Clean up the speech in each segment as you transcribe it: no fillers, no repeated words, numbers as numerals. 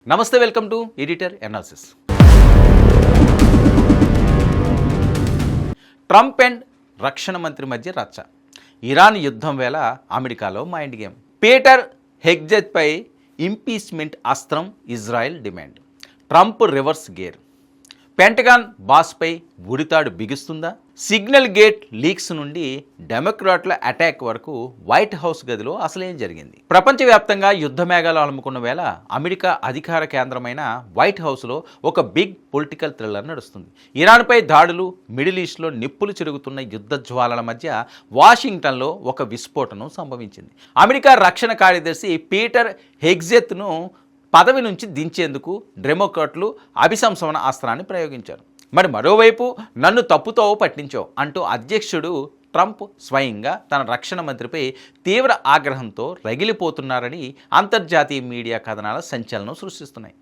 నమస్తే, welcome to editor analysis. Trump and రక్షణ మంత్రి మధ్య రచ్చ. ఇరాన్ యుద్ధం వేళ అమెరికాలో మైండ్ గేమ్. పీటర్ హెగ్జెత్పై ఇంపీచ్మెంట్ అస్త్రం Israel demand. Trump reverse gear. Pentagon బాస్పై ఉరితాడు బిగుస్తుందా? సిగ్నల్ గేట్ లీక్స్ నుండి డెమోక్రాట్ల అటాక్ వరకు వైట్ హౌస్ గదిలో అసలేం జరిగింది? ప్రపంచవ్యాప్తంగా యుద్ధ మేఘాలు అలుముకున్న వేళ అమెరికా అధికార కేంద్రమైన వైట్ హౌస్లో ఒక బిగ్ పొలిటికల్ థ్రిల్లర్ నడుస్తుంది. ఇరాన్పై దాడులు, మిడిల్ ఈస్ట్లో నిప్పులు చెరుగుతున్న యుద్ధ జ్వాలల మధ్య వాషింగ్టన్లో ఒక విస్ఫోటనం సంభవించింది. అమెరికా రక్షణ కార్యదర్శి పీటర్ హెగ్జెత్ను పదవి నుంచి దించేందుకు డెమోక్రాట్లు అభిశంసన అస్త్రాన్ని ప్రయోగించారు. మరి మరోవైపు నన్ను తప్పుతో పట్టించావు అంటూ అధ్యక్షుడు ట్రంప్ స్వయంగా తన రక్షణ మంత్రిపై తీవ్ర ఆగ్రహంతో రగిలిపోతున్నారని అంతర్జాతీయ మీడియా కథనాల సంచలనం సృష్టిస్తున్నాయి.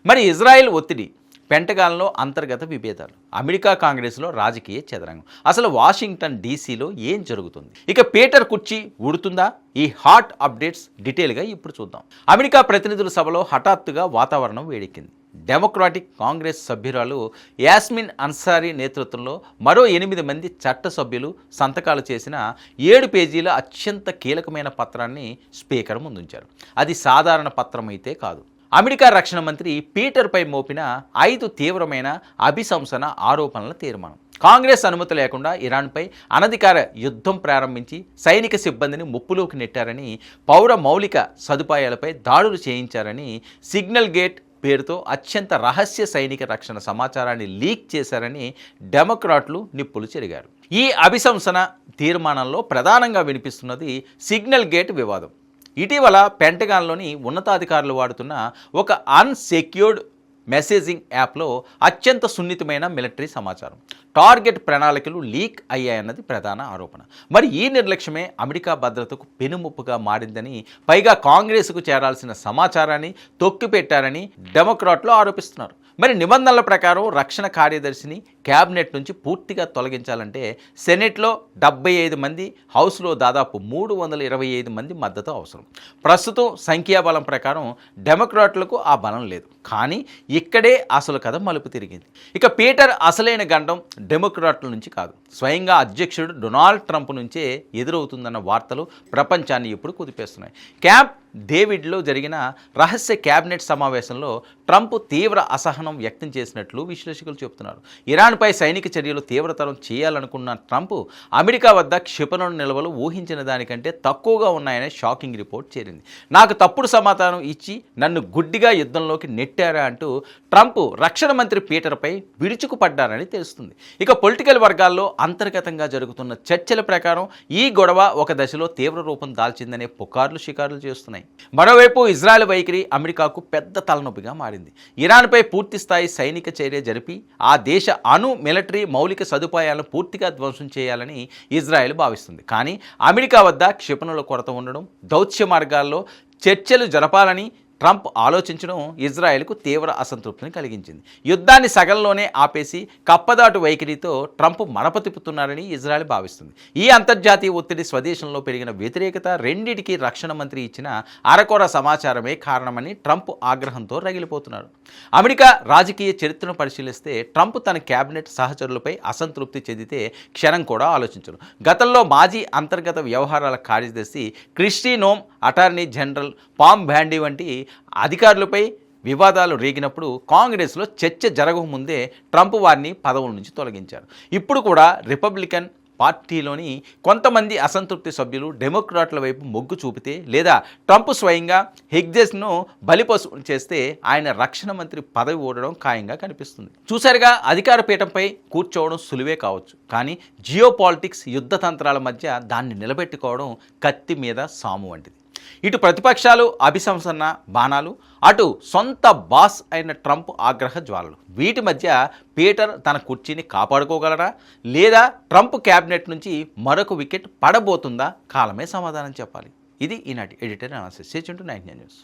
మరి ఇజ్రాయెల్ ఒత్తిడి, పెంటగాన్లో అంతర్గత విభేదాలు, అమెరికా కాంగ్రెస్లో రాజకీయ చదరంగం. అసలు వాషింగ్టన్ డీసీలో ఏం జరుగుతుంది? ఇక పీటర్ కుర్చీ ఉడుతుందా? ఈ హాట్ అప్డేట్స్ డీటెయిల్గా ఇప్పుడు చూద్దాం. అమెరికా ప్రతినిధుల సభలో హఠాత్తుగా వాతావరణం వేడెక్కింది. డెమోక్రాటిక్ కాంగ్రెస్ సభ్యురాలు యాస్మిన్ అన్సారీ నేతృత్వంలో మరో 8 మంది చట్టసభ్యులు సంతకాలు చేసిన 7 పేజీల అత్యంత కీలకమైన పత్రాన్ని స్పీకర్ ముందుంచారు. అది సాధారణ పత్రం అయితే కాదు. అమెరికా రక్షణ మంత్రి పీటర్పై మోపిన 5 తీవ్రమైన అభిశంసన ఆరోపణల తీర్మానం. కాంగ్రెస్ అనుమతి లేకుండా ఇరాన్పై అనధికార యుద్ధం ప్రారంభించి సైనిక సిబ్బందిని ముప్పులోకి నెట్టారని, పౌర మౌలిక సదుపాయాలపై దాడులు చేయించారని, సిగ్నల్ గేట్ పేరుతో అత్యంత రహస్య సైనిక రక్షణ సమాచారాన్ని లీక్ చేశారని డెమోక్రాట్లు నిప్పులు చెరిగారు. ఈ అభిశంసన తీర్మానంలో ప్రధానంగా వినిపిస్తున్నది సిగ్నల్ గేట్ వివాదం. ఇటీవల పెంటగాన్లోని ఉన్నతాధికారులు వాడుతున్న ఒక అన్సెక్యూర్డ్ మెసేజింగ్ యాప్లో అత్యంత సున్నితమైన మిలిటరీ సమాచారం, టార్గెట్ ప్రణాళికలు లీక్ అయ్యాయన్నది ప్రధాన ఆరోపణ. మరి ఈ నిర్లక్ష్యమే అమెరికా భద్రతకు పెనుముప్పుగా మారిందని, పైగా కాంగ్రెస్కు చేరాల్సిన సమాచారాన్ని తొక్కిపెట్టారని డెమోక్రాట్లు ఆరోపిస్తున్నారు. మరి నిబంధనల ప్రకారం రక్షణ కార్యదర్శిని క్యాబినెట్ నుంచి పూర్తిగా తొలగించాలంటే సెనెట్లో 75 మంది, హౌస్లో దాదాపు 325 మంది మద్దతు అవసరం. ప్రస్తుతం సంఖ్యాబలం ప్రకారం డెమోక్రాట్లకు ఆ బలం లేదు. కానీ ఇక్కడే అసలు కథ మలుపు తిరిగింది. ఇక పీటర్ అసలైన గండం డెమోక్రాట్ల నుంచి కాదు, స్వయంగా అధ్యక్షుడు డొనాల్డ్ ట్రంప్ నుంచే ఎదురవుతుందన్న వార్తలు ప్రపంచాన్ని ఇప్పుడు కుదిపేస్తున్నాయి. క్యాంప్ డేవిడ్లో జరిగిన రహస్య క్యాబినెట్ సమావేశంలో ట్రంప్ తీవ్ర అసహనం వ్యక్తం చేసినట్లు విశ్లేషకులు చెబుతున్నారు. ఇరాన్పై సైనిక చర్యలు తీవ్రతరం చేయాలనుకున్న ట్రంప్ అమెరికా వద్ద క్షిపణుల నిల్వలు ఊహించిన దానికంటే తక్కువగా ఉన్నాయనే షాకింగ్ రిపోర్ట్ చేరింది. నాకు తప్పుడు సమాధానం ఇచ్చి నన్ను గుడ్డిగా యుద్ధంలోకి నెట్టారా అంటూ ట్రంప్ రక్షణ మంత్రి పీటర్పై విరుచుకుపడ్డారని తెలుస్తుంది. ఇక పొలిటికల్ వర్గాల్లో అంతర్గతంగా జరుగుతున్న చర్చల ప్రకారం ఈ గొడవ ఒక దశలో తీవ్ర రూపం దాల్చిందనే పుకార్లు షికారులు చేస్తున్నాయి. మరోవైపు ఇజ్రాయెల్ వైఖరి అమెరికాకు పెద్ద తలనొప్పిగా మారింది. ఇరాన్పై పూర్తి స్థాయి సైనిక చర్య జరిపి ఆ దేశ మిలిటరీ మౌలిక సదుపాయాలను పూర్తిగా ధ్వంసం చేయాలని ఇజ్రాయెల్ భావిస్తుంది. కానీ అమెరికా వద్ద క్షిపణుల కొరత ఉండడం, దౌత్య మార్గాల్లో చర్చలు జరపాలని ట్రంప్ ఆలోచించడం ఇజ్రాయెల్కు తీవ్ర అసంతృప్తిని కలిగించింది. యుద్ధాన్ని సగంలోనే ఆపేసి కప్పదాటు వైఖరితో ట్రంప్ మడప తిప్పుతున్నారని ఇజ్రాయెల్ భావిస్తుంది. ఈ అంతర్జాతీయ ఒత్తిడి, స్వదేశంలో పెరిగిన వ్యతిరేకత, రెండింటికి రక్షణ మంత్రి ఇచ్చిన అరకొర సమాచారమే కారణమని ట్రంప్ ఆగ్రహంతో రగిలిపోతున్నారు. అమెరికా రాజకీయ చరిత్రను పరిశీలిస్తే ట్రంప్ తన క్యాబినెట్ సహచరులపై అసంతృప్తి చెందితే క్షణం కూడా ఆలోచించరు. గతంలో మాజీ అంతర్గత వ్యవహారాల కార్యదర్శి క్రిస్టీ నోమ్, అటార్నీ జనరల్ పామ్ బ్యాండీ వంటి అధికారులపై వివాదాలు రేగినప్పుడు కాంగ్రెస్లో చర్చ జరగకముందే ట్రంప్ వారిని పదవుల నుంచి తొలగించారు. ఇప్పుడు కూడా రిపబ్లికన్ పార్టీలోని కొంతమంది అసంతృప్తి సభ్యులు డెమోక్రాట్ల వైపు మొగ్గు చూపితే, లేదా ట్రంప్ స్వయంగా హెగ్జెస్ను బలిపశు చేస్తే ఆయన రక్షణ మంత్రి పదవి ఓడడం ఖాయంగా కనిపిస్తుంది. చూసారుగా, అధికార పీఠంపై కూర్చోవడం సులువే కావచ్చు, కానీ జియో పాలిటిక్స్, యుద్ధ తంత్రాల మధ్య దాన్ని నిలబెట్టుకోవడం కత్తి మీద సాము వంటిది. ఇటు ప్రతిపక్షాలు అభిశంసన బాణాలు, అటు సొంత బాస్ అయిన ట్రంప్ ఆగ్రహ జ్వాలలు. వీటి మధ్య పీటర్ తన కుర్చీని కాపాడుకోగలరా, లేదా ట్రంప్ క్యాబినెట్ నుంచి మరొక వికెట్ పడబోతుందా? కాలమే సమాధానం చెప్పాలి. ఇది ఈనాటి ఎడిటర్ అనాలిసిస్. 9 న్యూస్.